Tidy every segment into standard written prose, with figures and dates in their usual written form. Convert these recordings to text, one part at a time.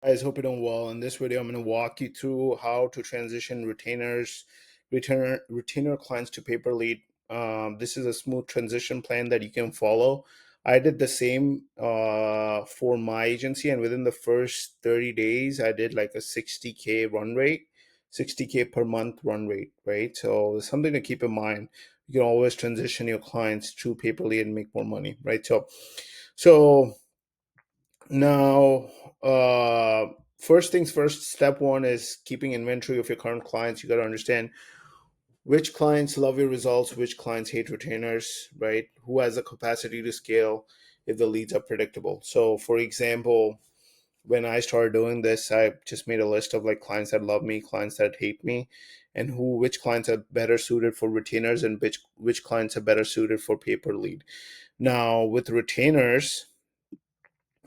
Guys, hope you're doing well. In this video, I'm going to walk you through how to transition retainer clients to paper lead. This is a smooth transition plan that you can follow. I did the same for my agency, and within the first 30 days, I did like a 60K run rate, 60K per month run rate, right? So it's something to keep in mind. You can always transition your clients to paper lead and make more money, right? So now, first things first, step one is keeping inventory of your current clients. You got to understand which clients love your results, which clients hate retainers, right? Who has the capacity to scale if the leads are predictable. So, for example, when I started doing this, I just made a list of like clients that love me, clients that hate me, and which clients are better suited for retainers and which clients are better suited for paper lead. Now, with retainers,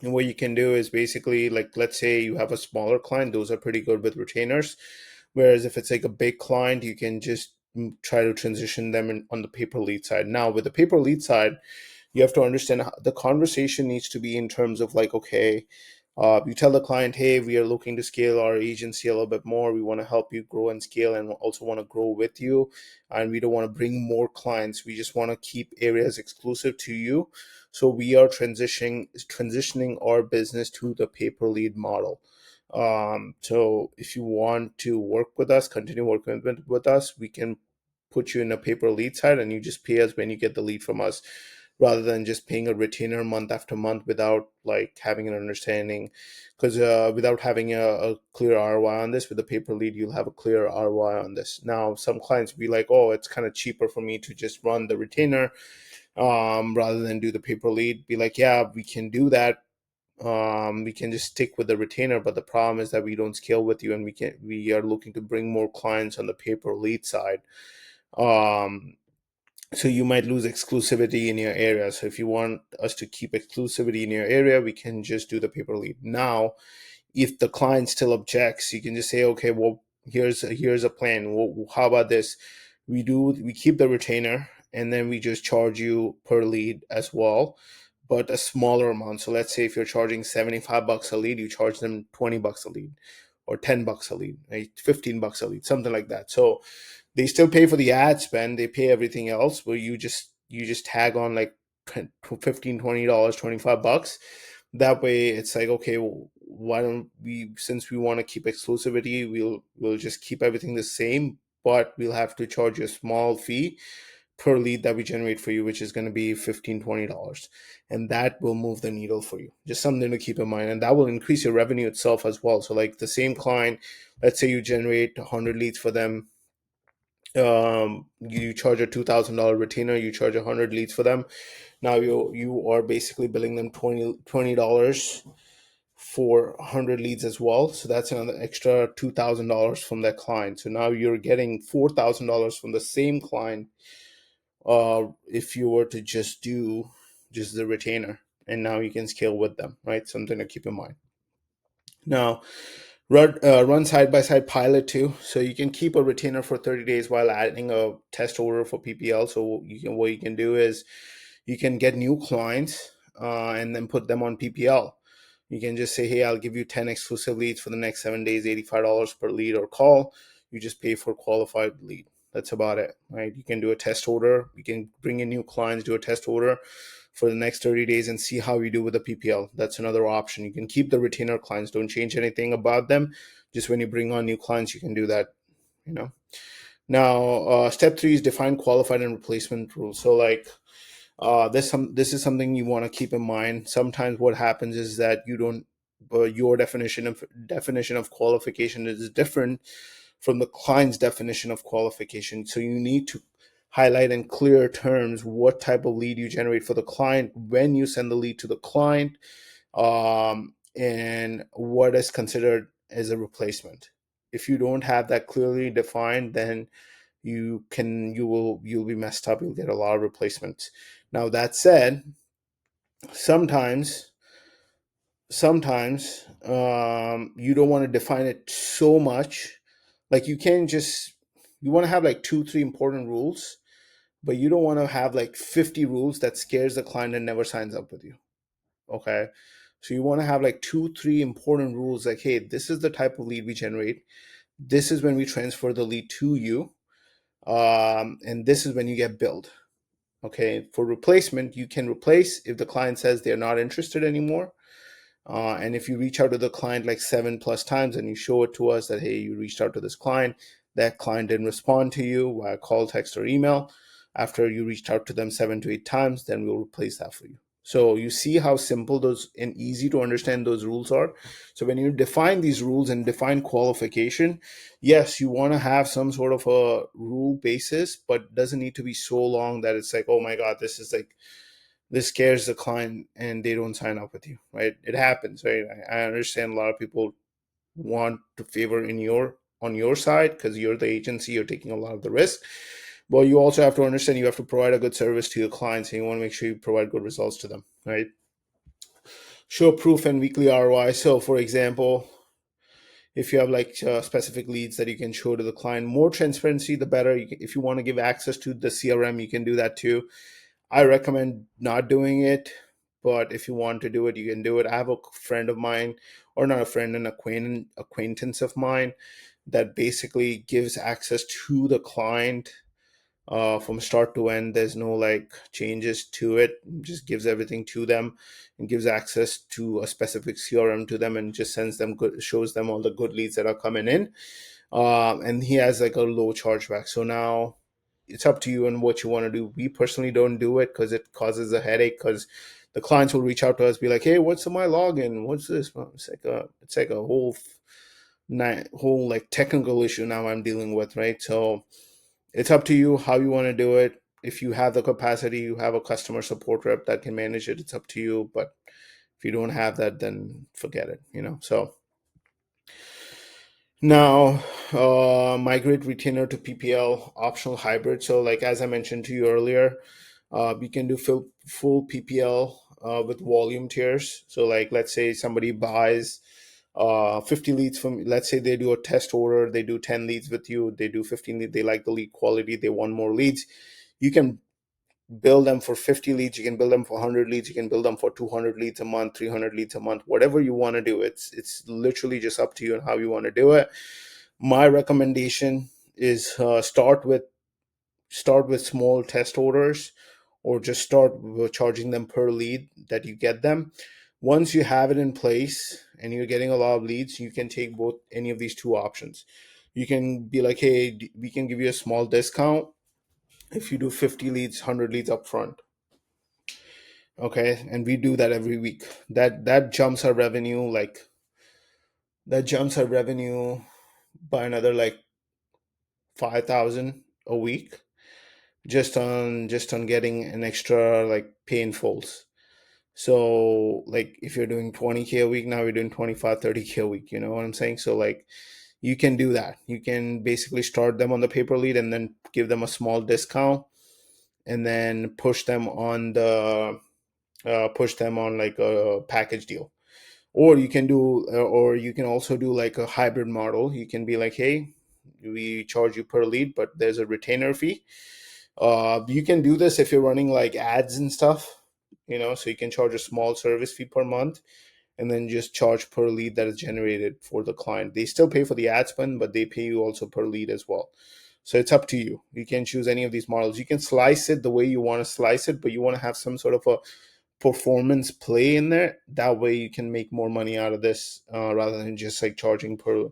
and what you can do is basically like, let's say you have a smaller client, those are pretty good with retainers. Whereas if it's like a big client, you can just try to transition them on the paper lead side. Now, with the paper lead side, you have to understand the conversation needs to be in terms of like, okay, you tell the client, hey, we are looking to scale our agency a little bit more. We want to help you grow and scale and also want to grow with you. And we don't want to bring more clients. We just want to keep areas exclusive to you. So we are transitioning our business to the pay-per lead model. So if you want to work with us, continue working with us, we can put you in a paper lead side and you just pay us when you get the lead from us, rather than just paying a retainer month after month without like having an understanding. Because without having a clear ROI on this, with the paper lead you'll have a clear ROI on this. Now some clients be like, oh, it's kind of cheaper for me to just run the retainer rather than do the paper lead. Be like, yeah, we can do that. We can just stick with the retainer, but the problem is that we don't scale with you, and we are looking to bring more clients on the paper lead side. um, so you might lose exclusivity in your area. So if you want us to keep exclusivity in your area, we can just do the paper lead. Now, if the client still objects, you can just say, okay, well, here's a plan. Well, how about this? We keep the retainer, and then we just charge you per lead as well, but a smaller amount. So let's say if you're charging $75 a lead, you charge them $20 a lead, or $10 a lead, right? $15 a lead, something like that. So they still pay for the ad spend, they pay everything else, but you just tag on like 15, $20, $25. That way it's like, okay, well, why don't we, since we want to keep exclusivity, we'll just keep everything the same, but we'll have to charge you a small fee per lead that we generate for you, which is going to be 15, $20. And that will move the needle for you. Just something to keep in mind. And that will increase your revenue itself as well. So like the same client, let's say you generate 100 leads for them, you charge a $2,000 retainer, you charge 100 leads for them. Now you are basically billing them $20 for 100 leads as well. So that's another extra $2,000 from that client. So now you're getting $4,000 from the same client, if you were to just do just the retainer, and now you can scale with them, right? Something to keep in mind. Now, run side by side pilot too. So you can keep a retainer for 30 days while adding a test order for PPL. So what you can do is you can get new clients and then put them on PPL. You can just say, hey, I'll give you 10 exclusive leads for the next 7 days, $85 per lead or call. You just pay for qualified lead. That's about it, right? You can do a test order. You can bring in new clients, do a test order for the next 30 days and see how you do with the PPL. That's another option. You can keep the retainer clients, don't change anything about them. Just when you bring on new clients, you can do that, you know. Now, step three is define qualified and replacement rules. So like, this is something you want to keep in mind. Sometimes what happens is that you don't your definition of qualification is different from the client's definition of qualification. So you need to highlight in clear terms what type of lead you generate for the client, when you send the lead to the client, and what is considered as a replacement. If you don't have that clearly defined, then you'll be messed up. You'll get a lot of replacements. Now that said, sometimes you don't want to define it so much. Like you want to have like two, three important rules, but you don't want to have like 50 rules that scares the client and never signs up with you. Okay. So you want to have like two, three important rules like, hey, this is the type of lead we generate. This is when we transfer the lead to you. And this is when you get billed. Okay. For replacement, you can replace if the client says they're not interested anymore. And if you reach out to the client like 7+ times and you show it to us that, hey, you reached out to this client, that client didn't respond to you via call, text, or email after you reached out to them 7 to 8 times, then we'll replace that for you. So you see how simple those and easy to understand those rules are. So when you define these rules and define qualification, yes, you want to have some sort of a rule basis, but it doesn't need to be so long that it's like, oh my God, this scares the client and they don't sign up with you, right? It happens, right? I understand a lot of people want to favor in your on your side because you're the agency, you're taking a lot of the risk. But you also have to understand you have to provide a good service to your clients and you want to make sure you provide good results to them, right? Show proof and weekly ROI. So for example, if you have like specific leads that you can show to the client, more transparency the better. If you want to give access to the CRM, you can do that too. I recommend not doing it, but if you want to do it, you can do it. I have a friend of mine, or not a friend, an acquaintance of mine that basically gives access to the client from start to end. There's no like changes to it. Just gives everything to them and gives access to a specific CRM to them and just sends them good, shows them all the good leads that are coming in. And he has like a low chargeback. So now it's up to you and what you want to do. We personally don't do it because it causes a headache because the clients will reach out to us, be like, "Hey, what's my login? What's this?" Well, it's like a whole like technical issue now I'm dealing with, right? So it's up to you how you want to do it. If you have the capacity, you have a customer support rep that can manage it. It's up to you. But if you don't have that, then forget it. So now, migrate retainer to PPL, optional hybrid. So, like as I mentioned to you earlier, you can do full PPL with volume tiers. So, like let's say somebody buys 50 leads from, let's say they do a test order, they do 10 leads with you, they do 15 leads, they like the lead quality, they want more leads. You can build them for 50 leads, you can build them for 100 leads, you can build them for 200 leads a month, 300 leads a month, whatever you want to do. It's literally just up to you and how you want to do it. My recommendation is start with small test orders, or just start with charging them per lead that you get them. Once you have it in place and you're getting a lot of leads, you can take both any of these two options. You can be like, hey, we can give you a small discount if you do 50 leads, 100 leads up front. Okay, and we do that every week. That jumps our revenue, by another like 5,000 a week, just on getting an extra like pay in fulls. So like if you're doing 20K a week, now you're doing 25, 30K a week. You know what I'm saying? So like you can do that. You can basically start them on the paper lead and then give them a small discount and then push them on like a package deal. Or you can also do like a hybrid model. You can be like, hey, we charge you per lead, but there's a retainer fee. You can do this if you're running like ads and stuff, so you can charge a small service fee per month and then just charge per lead that is generated for the client. They still pay for the ad spend, but they pay you also per lead as well. So it's up to you. You can choose any of these models. You can slice it the way you want to slice it, but you want to have some sort of a performance play in there. That way you can make more money out of this rather than just like charging per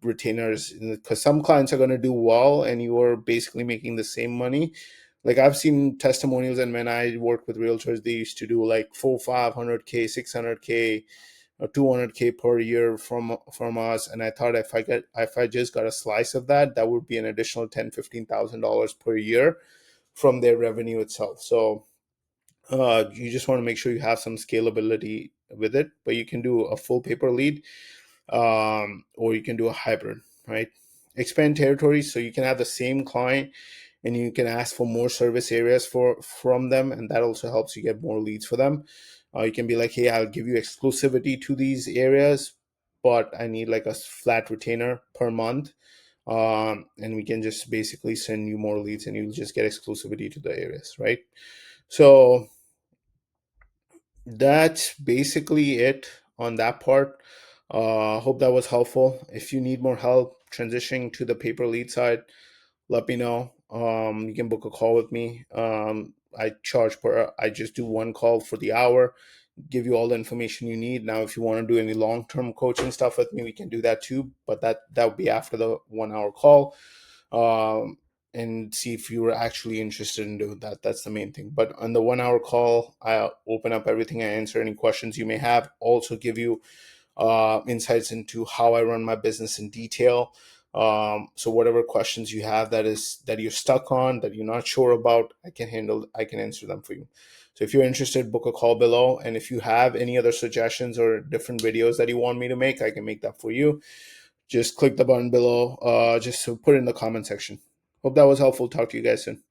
retainers, because some clients are going to do well and you are basically making the same money. Like I've seen testimonials, and when I work with realtors, they used to do like 500K, 600K, or 200K per year from us. And I thought if I just got a slice of that, that would be an additional $10,000-$15,000 per year from their revenue itself. So you just want to make sure you have some scalability with it, but you can do a full paper lead, or you can do a hybrid, right? Expand territories, so you can have the same client and you can ask for more service areas from them, and that also helps you get more leads for them. You can be like, hey, I'll give you exclusivity to these areas, but I need like a flat retainer per month, and we can just basically send you more leads and you'll just get exclusivity to the areas, right? So That's basically it on that part. Hope that was helpful. If you need more help transitioning to the paper lead side, let me know. You can book a call with me. I charge per. I just do one call for the hour, give you all the information you need. Now, if you want to do any long term coaching stuff with me, we can do that too. But that would be after the 1 hour call, um, and see if you were actually interested in doing that. That's the main thing. But on the 1 hour call, I open up everything. I answer any questions you may have. Also, give you insights into how I run my business in detail. So whatever questions you have that you're stuck on, that you're not sure about, I can answer them for you. So if you're interested, book a call below. And if you have any other suggestions or different videos that you want me to make, I can make that for you. Just click the button below, just to put it in the comment section. Hope that was helpful. Talk to you guys soon.